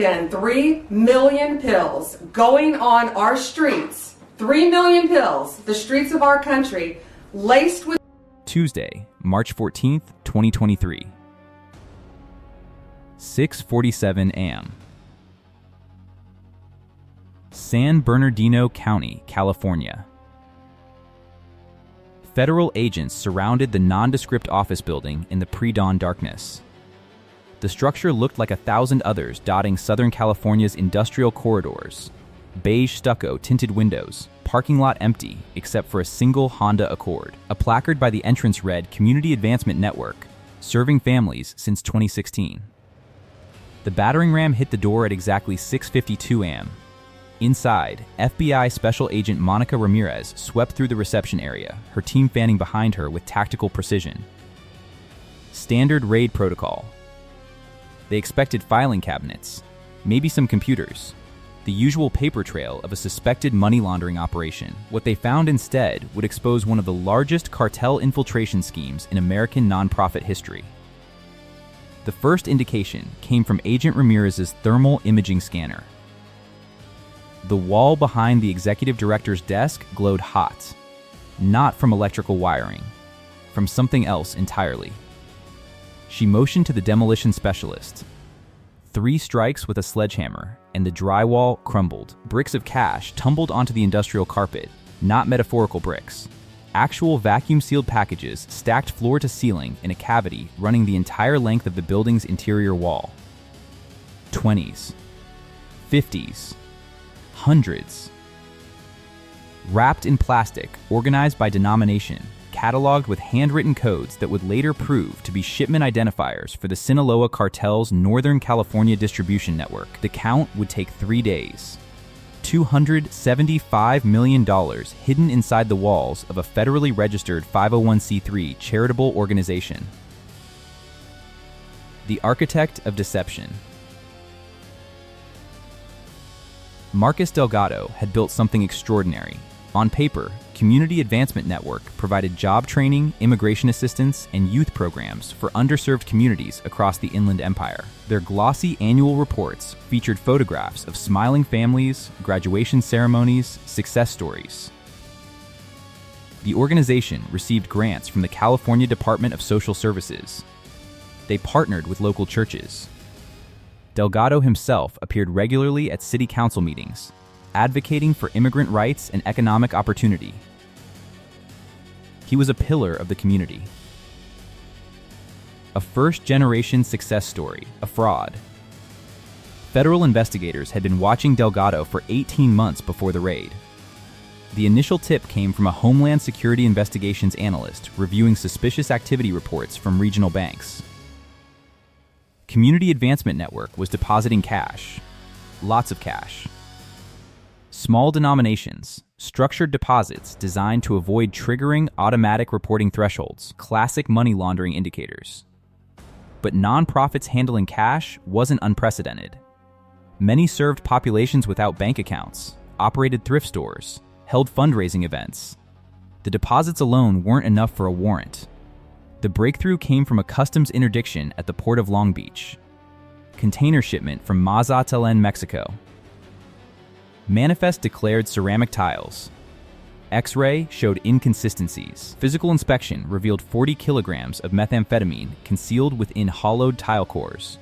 And 3 million pills going on our streets. 3 million pills, the streets of our country, laced with... Tuesday, March 14th, 2023. 6:47 a.m. San Bernardino County, California. Federal agents surrounded the nondescript office building in the pre-dawn darkness. The structure looked like 1,000 others dotting Southern California's industrial corridors. Beige stucco tinted windows, parking lot empty except for a single Honda Accord. A placard by the entrance read Community Advancement Network, serving families since 2016. The battering ram hit the door at exactly 6:52 a.m. Inside, FBI Special Agent Monica Ramirez swept through the reception area, her team fanning behind her with tactical precision. Standard raid protocol. They expected filing cabinets, maybe some computers, the usual paper trail of a suspected money laundering operation. What they found instead would expose one of the largest cartel infiltration schemes in American nonprofit history. The first indication came from Agent Ramirez's thermal imaging scanner. The wall behind the executive director's desk glowed hot, not from electrical wiring, from something else entirely. She motioned to the demolition specialist. 3 strikes with a sledgehammer, and the drywall crumbled. Bricks of cash tumbled onto the industrial carpet, not metaphorical bricks. Actual vacuum-sealed packages stacked floor to ceiling in a cavity running the entire length of the building's interior wall. 20s, 50s, hundreds. Wrapped in plastic, organized by denomination, cataloged with handwritten codes that would later prove to be shipment identifiers for the Sinaloa Cartel's Northern California distribution network. The count would take 3 days. $275 million hidden inside the walls of a federally registered 501c3 charitable organization. The architect of deception. Marcus Delgado had built something extraordinary. On paper, Community Advancement Network provided job training, immigration assistance, and youth programs for underserved communities across the Inland Empire. Their glossy annual reports featured photographs of smiling families, graduation ceremonies, success stories. The organization received grants from the California Department of Social Services. They partnered with local churches. Delgado himself appeared regularly at city council meetings, advocating for immigrant rights and economic opportunity. He was a pillar of the community. A first-generation success story, a fraud. Federal investigators had been watching Delgado for 18 months before the raid. The initial tip came from a Homeland Security Investigations analyst reviewing suspicious activity reports from regional banks. Community Advancement Network was depositing cash, lots of cash. Small denominations, structured deposits designed to avoid triggering automatic reporting thresholds, classic money laundering indicators. But nonprofits handling cash wasn't unprecedented. Many served populations without bank accounts, operated thrift stores, held fundraising events. The deposits alone weren't enough for a warrant. The breakthrough came from a customs interdiction at the port of Long Beach. Container shipment from Mazatlan, Mexico. Manifest declared ceramic tiles. X-ray showed inconsistencies. Physical inspection revealed 40 kilograms of methamphetamine concealed within hollowed tile cores.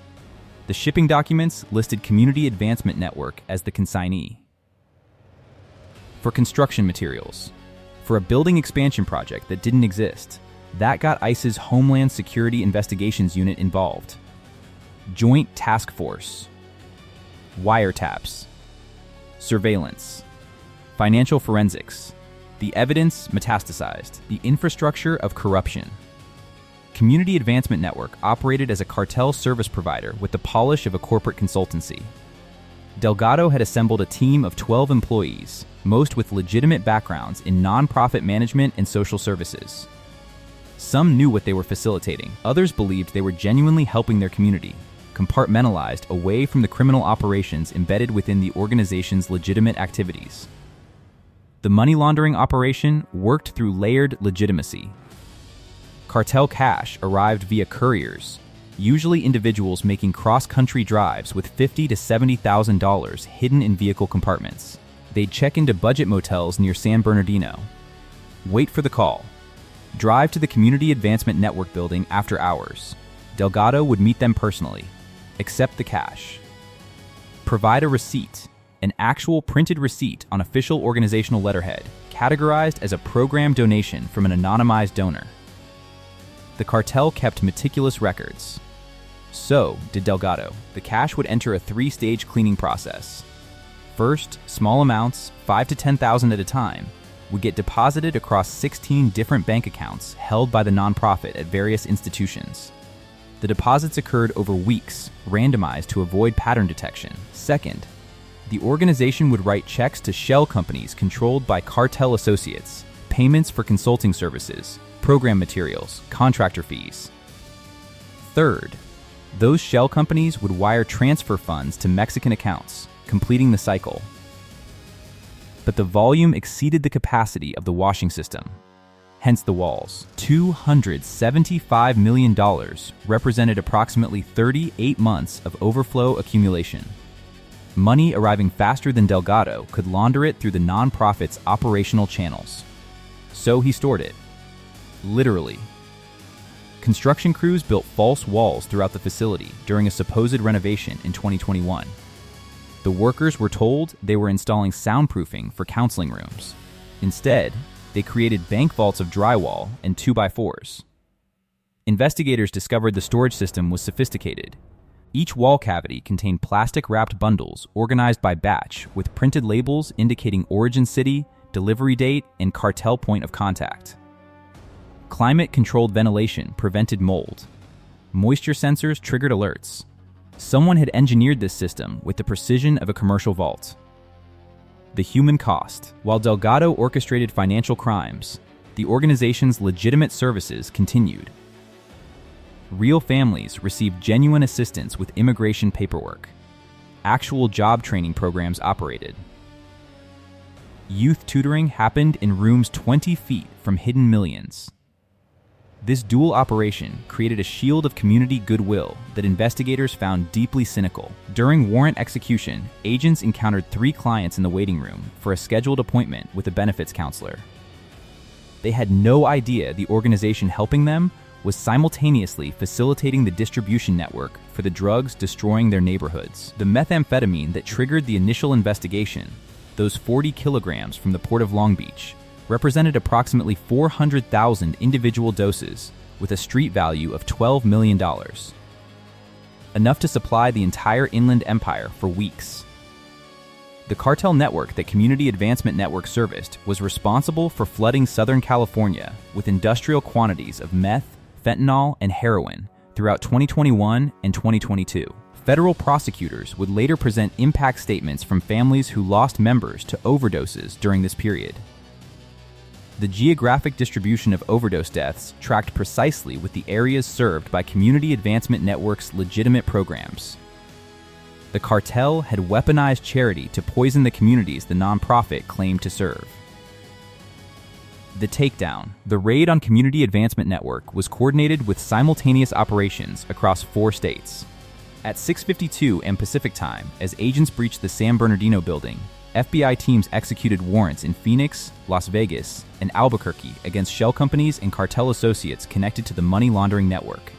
The shipping documents listed Community Advancement Network as the consignee. For construction materials. For a building expansion project that didn't exist. That got ICE's Homeland Security Investigations Unit involved. Joint Task Force. Wiretaps. Surveillance. Financial forensics. The evidence metastasized. The infrastructure of corruption. Community Advancement Network operated as a cartel service provider with the polish of a corporate consultancy. Delgado had assembled a team of 12 employees, most with legitimate backgrounds in nonprofit management and social services. Some knew what they were facilitating. Others believed they were genuinely helping their community, compartmentalized away from the criminal operations embedded within the organization's legitimate activities. The money laundering operation worked through layered legitimacy. Cartel cash arrived via couriers, usually individuals making cross-country drives with $50,000 to $70,000 hidden in vehicle compartments. They'd check into budget motels near San Bernardino. Wait for the call. Drive to the Community Advancement Network building after hours. Delgado would meet them personally. Accept the cash. Provide a receipt, an actual printed receipt on official organizational letterhead, categorized as a program donation from an anonymized donor. The cartel kept meticulous records. So did Delgado. The cash would enter a 3-stage cleaning process. First, small amounts, $5,000 to $10,000 at a time, would get deposited across 16 different bank accounts held by the nonprofit at various institutions. The deposits occurred over weeks, randomized to avoid pattern detection. Second, the organization would write checks to shell companies controlled by cartel associates, payments for consulting services, program materials, contractor fees. Third, those shell companies would wire transfer funds to Mexican accounts, completing the cycle. But the volume exceeded the capacity of the washing system. Hence the walls. $275 million represented approximately 38 months of overflow accumulation. Money arriving faster than Delgado could launder it through the nonprofit's operational channels. So he stored it. Literally. Construction crews built false walls throughout the facility during a supposed renovation in 2021. The workers were told they were installing soundproofing for counseling rooms. Instead, they created bank vaults of drywall and 2x4s. Investigators discovered the storage system was sophisticated. Each wall cavity contained plastic-wrapped bundles organized by batch with printed labels indicating origin city, delivery date, and cartel point of contact. Climate-controlled ventilation prevented mold. Moisture sensors triggered alerts. Someone had engineered this system with the precision of a commercial vault. The human cost. While Delgado orchestrated financial crimes, the organization's legitimate services continued. Real families received genuine assistance with immigration paperwork. Actual job training programs operated. Youth tutoring happened in rooms 20 feet from hidden millions. This dual operation created a shield of community goodwill that investigators found deeply cynical. During warrant execution, agents encountered 3 clients in the waiting room for a scheduled appointment with a benefits counselor. They had no idea the organization helping them was simultaneously facilitating the distribution network for the drugs destroying their neighborhoods. The methamphetamine that triggered the initial investigation, those 40 kilograms from the port of Long Beach, represented approximately 400,000 individual doses with a street value of $12 million. Enough to supply the entire Inland Empire for weeks. The cartel network that Community Advancement Network serviced was responsible for flooding Southern California with industrial quantities of meth, fentanyl, and heroin throughout 2021 and 2022. Federal prosecutors would later present impact statements from families who lost members to overdoses during this period. The geographic distribution of overdose deaths tracked precisely with the areas served by Community Advancement Network's legitimate programs. The cartel had weaponized charity to poison the communities the nonprofit claimed to serve. The takedown. The raid on Community Advancement Network was coordinated with simultaneous operations across 4 states. At 6:52 a.m. Pacific Time, as agents breached the San Bernardino building, FBI teams executed warrants in Phoenix, Las Vegas, and Albuquerque against shell companies and cartel associates connected to the money laundering network.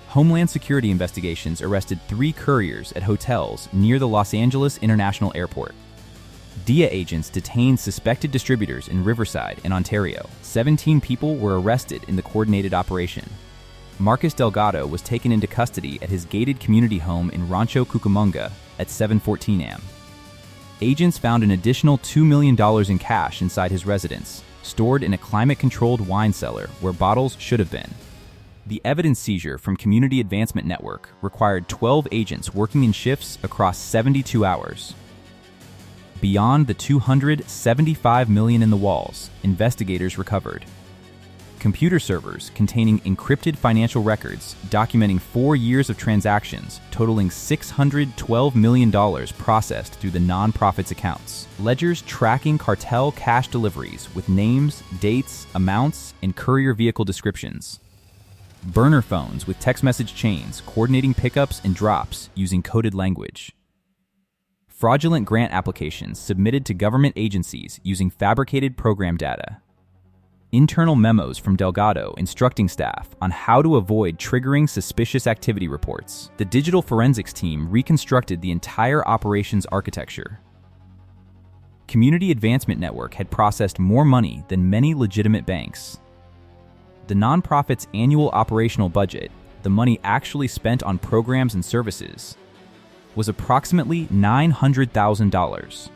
Homeland Security investigations arrested 3 couriers at hotels near the Los Angeles International Airport. DEA agents detained suspected distributors in Riverside and Ontario. 17 people were arrested in the coordinated operation. Marcus Delgado was taken into custody at his gated community home in Rancho Cucamonga at 7:14 a.m. Agents found an additional $2 million in cash inside his residence, stored in a climate-controlled wine cellar where bottles should have been. The evidence seizure from Community Advancement Network required 12 agents working in shifts across 72 hours. Beyond the $275 million in the walls, investigators recovered computer servers containing encrypted financial records documenting 4 years of transactions totaling $612 million processed through the nonprofit's accounts, ledgers tracking cartel cash deliveries with names, dates, amounts, and courier vehicle descriptions. burner phones with text message chains coordinating pickups and drops using coded language, fraudulent grant applications submitted to government agencies using fabricated program data, internal memos from Delgado instructing staff on how to avoid triggering suspicious activity reports. The digital forensics team reconstructed the entire operations architecture. Community Advancement Network had processed more money than many legitimate banks. The nonprofit's annual operational budget, the money actually spent on programs and services, was approximately $900,000.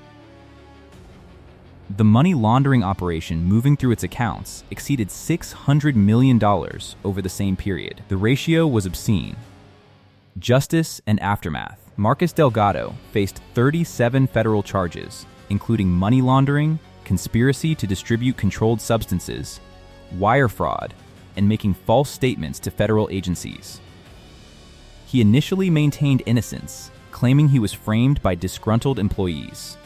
The money laundering operation moving through its accounts exceeded $600 million over the same period. The ratio was obscene. Justice and aftermath. Marcus Delgado faced 37 federal charges, including money laundering, conspiracy to distribute controlled substances, wire fraud, and making false statements to federal agencies. He initially maintained innocence, claiming he was framed by disgruntled employees.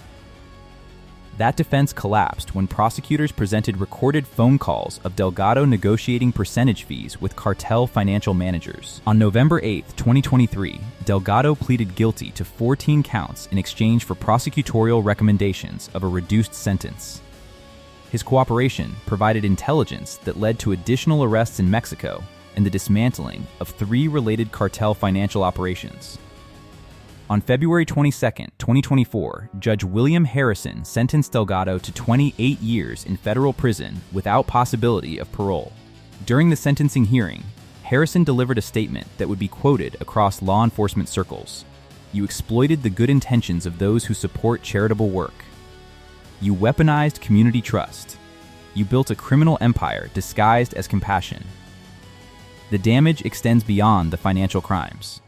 That defense collapsed when prosecutors presented recorded phone calls of Delgado negotiating percentage fees with cartel financial managers. On November 8, 2023, Delgado pleaded guilty to 14 counts in exchange for prosecutorial recommendations of a reduced sentence. His cooperation provided intelligence that led to additional arrests in Mexico and the dismantling of 3 related cartel financial operations. On February 22, 2024, Judge William Harrison sentenced Delgado to 28 years in federal prison without possibility of parole. During the sentencing hearing, Harrison delivered a statement that would be quoted across law enforcement circles. "You exploited the good intentions of those who support charitable work. You weaponized community trust. You built a criminal empire disguised as compassion. The damage extends beyond the financial crimes.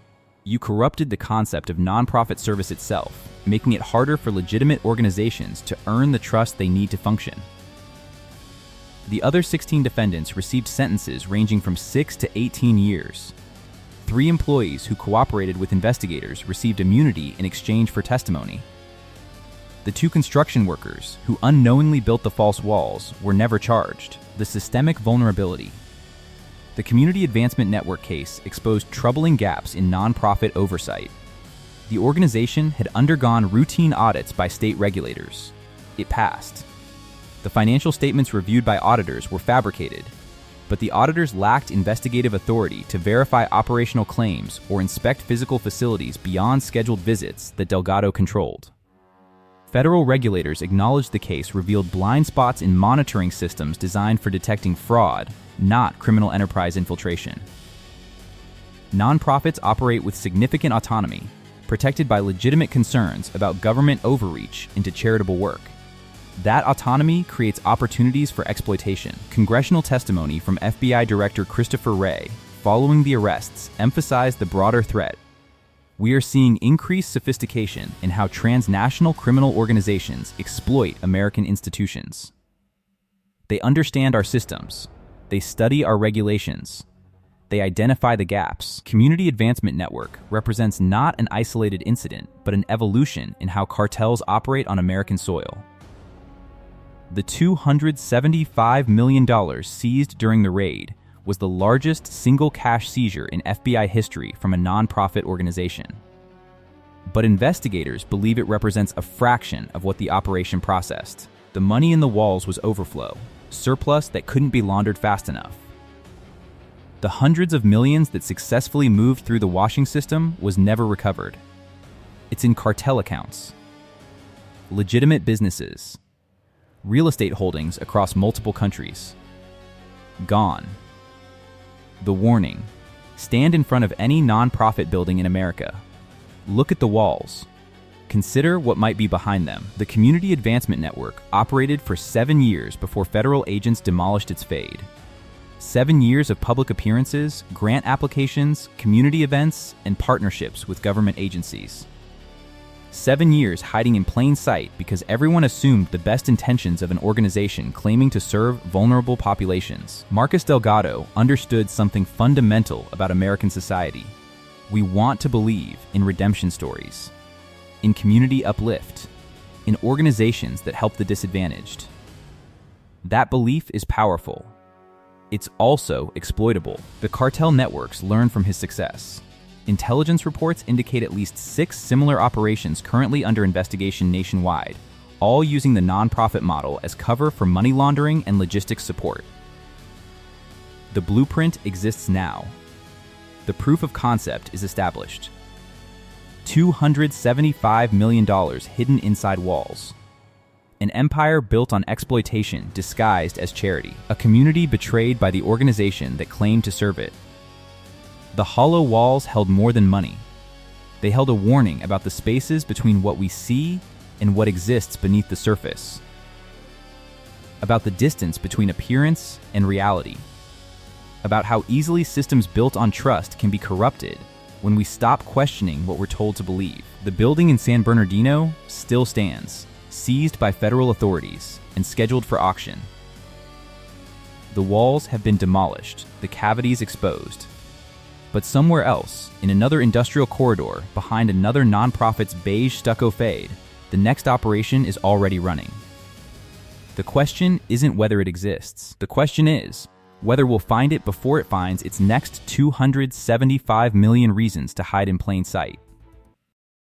You corrupted the concept of nonprofit service itself, making it harder for legitimate organizations to earn the trust they need to function." The other 16 defendants received sentences ranging from 6 to 18 years. 3 employees who cooperated with investigators received immunity in exchange for testimony. The 2 construction workers who unknowingly built the false walls were never charged. The systemic vulnerability. The Community Advancement Network case exposed troubling gaps in nonprofit oversight. The organization had undergone routine audits by state regulators. It passed. The financial statements reviewed by auditors were fabricated, but the auditors lacked investigative authority to verify operational claims or inspect physical facilities beyond scheduled visits that Delgado controlled. Federal regulators acknowledged the case revealed blind spots in monitoring systems designed for detecting fraud, not criminal enterprise infiltration. Nonprofits operate with significant autonomy, protected by legitimate concerns about government overreach into charitable work. That autonomy creates opportunities for exploitation. Congressional testimony from FBI Director Christopher Wray, following the arrests, emphasized the broader threat. We are seeing increased sophistication in how transnational criminal organizations exploit American institutions. They understand our systems. They study our regulations. They identify the gaps. Community Advancement Network represents not an isolated incident, but an evolution in how cartels operate on American soil. The $275 million seized during the raid was the largest single cash seizure in FBI history from a nonprofit organization. But investigators believe it represents a fraction of what the operation processed. The money in the walls was overflow, surplus that couldn't be laundered fast enough. The hundreds of millions that successfully moved through the washing system was never recovered. It's in cartel accounts, legitimate businesses, real estate holdings across multiple countries. Gone. The warning: stand in front of any nonprofit building in America. Look at the walls. Consider what might be behind them. The Community Advancement Network operated for 7 years before federal agents demolished its fade. 7 years of public appearances, grant applications, community events, and partnerships with government agencies. 7 years hiding in plain sight because everyone assumed the best intentions of an organization claiming to serve vulnerable populations. Marcus Delgado understood something fundamental about American society. We want to believe in redemption stories, in community uplift, in organizations that help the disadvantaged. That belief is powerful. it's also exploitable. The cartel networks learn from his success. Intelligence reports indicate at least 6 similar operations currently under investigation nationwide, all using the nonprofit model as cover for money laundering and logistics support. The blueprint exists now. The proof of concept is established. $275 million hidden inside walls. An empire built on exploitation disguised as charity. A community betrayed by the organization that claimed to serve it. The hollow walls held more than money. They held a warning about the spaces between what we see and what exists beneath the surface. About the distance between appearance and reality. About how easily systems built on trust can be corrupted when we stop questioning what we're told to believe. The building in San Bernardino still stands, seized by federal authorities and scheduled for auction. The walls have been demolished, the cavities exposed. But somewhere else, in another industrial corridor behind another nonprofit's beige stucco fade, the next operation is already running. The question isn't whether it exists. The question is whether we'll find it before it finds its next 275 million reasons to hide in plain sight.